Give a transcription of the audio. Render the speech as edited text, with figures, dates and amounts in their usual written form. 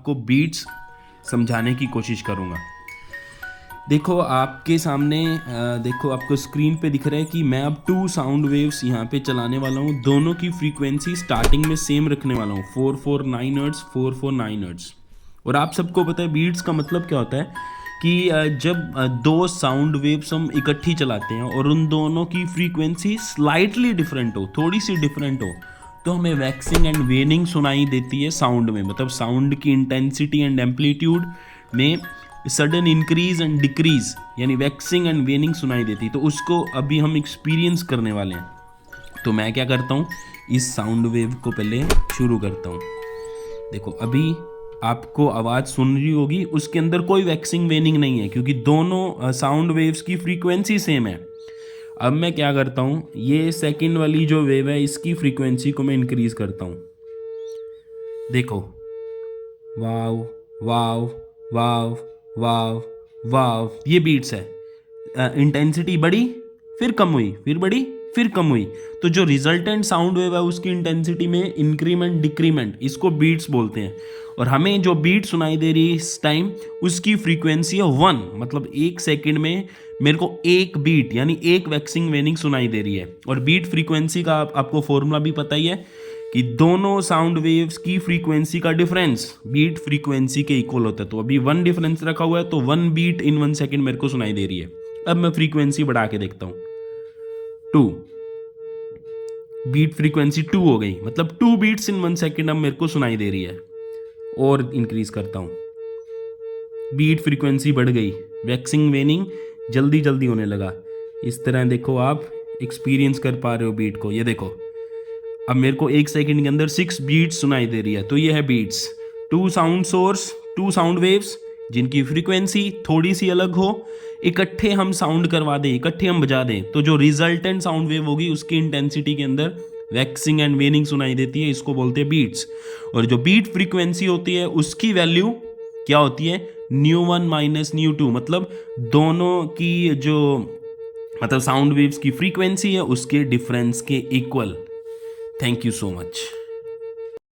आपको बीट्स समझाने की कोशिश करूँगा। देखो आपके सामने देखो आपको स्क्रीन पे दिख रहा है कि मैं अब 2 साउंड वेव्स यहाँ पे चलाने वाला हूँ। दोनों की फ्रीक्वेंसी स्टार्टिंग में सेम रखने वाला हूँ, 449 हर्ट्ज 449 हर्ट्ज। और आप सबको पता है बीट्स का मतलब क्या होता है कि जब दो साउंड वेव्स हम इकट्ठी चलाते हैं और उन दोनों की फ्रीक्वेंसी स्लाइटली डिफरेंट हो, थोड़ी सी डिफरेंट हो, तो हमें वैक्सिंग एंड वेनिंग सुनाई देती है साउंड में। मतलब साउंड की इंटेंसिटी एंड एम्पलीट्यूड में सडन इंक्रीज एंड डिक्रीज यानी वैक्सिंग एंड वेनिंग सुनाई देती है। तो उसको अभी हम एक्सपीरियंस करने वाले हैं। तो मैं क्या करता हूँ, इस साउंड वेव को पहले शुरू करता हूँ। देखो अभी आपको आवाज़ सुन रही होगी, उसके अंदर कोई वैक्सिंग वेनिंग नहीं है क्योंकि दोनों साउंड वेव्स की फ्रीक्वेंसी सेम है। अब मैं क्या करता हूँ, ये सेकंड वाली जो वेव है इसकी फ्रीक्वेंसी को मैं इंक्रीज करता हूँ। देखो, वाव वाव वाव वाव वाव, ये बीट्स है। इंटेंसिटी बढ़ी, फिर कम हुई, फिर बढ़ी, फिर कम हुई। तो जो रिजल्टेंट साउंड वेव है उसकी इंटेंसिटी में इंक्रीमेंट डिक्रीमेंट, इसको बीट्स बोलते हैं। और हमें जो बीट सुनाई दे रही है इस टाइम, उसकी फ्रीक्वेंसी है 1, मतलब 1 सेकंड में मेरे को एक बीट यानी एक वैक्सिंग वेनिंग सुनाई दे रही है। और बीट फ्रीक्वेंसी का आपको फॉर्मूला भी पता ही है कि दोनों साउंड वेव्स की फ्रीक्वेंसी का डिफरेंस बीट फ्रीक्वेंसी के इक्वल होता है। तो अभी 1 डिफरेंस रखा हुआ है, तो 1 बीट इन 1 सेकंड मेरे को सुनाई दे रही है। अब मैं फ्रीक्वेंसी बढ़ा के देखता हूँ, 2 बीट फ्रीक्वेंसी 2 हो गई, मतलब 2 बीट्स इन 1 सेकंड अब मेरे को सुनाई दे रही है। और इंक्रीज करता हूँ, बीट फ्रीक्वेंसी बढ़ गई, वैक्सिंग वेनिंग जल्दी जल्दी होने लगा। इस तरह देखो आप एक्सपीरियंस कर पा रहे हो बीट को। ये देखो अब मेरे को 1 सेकंड के अंदर 6 बीट्स सुनाई दे रही है। तो ये है beats, 2 sound source, 2 sound waves जिनकी फ्रीक्वेंसी थोड़ी सी अलग हो, इकट्ठे हम साउंड करवा दें, इकट्ठे हम बजा दें, तो जो रिजल्टेंट साउंड वेव होगी उसकी इंटेंसिटी के अंदर वैक्सिंग एंड वेनिंग सुनाई देती है। इसको बोलते हैं बीट्स। और जो बीट फ्रीक्वेंसी होती है उसकी वैल्यू क्या होती है, ν1 माइनस ν2, मतलब दोनों की जो मतलब साउंड वेव्स की फ्रीक्वेंसी है उसके डिफरेंस के equal. Thank you so much.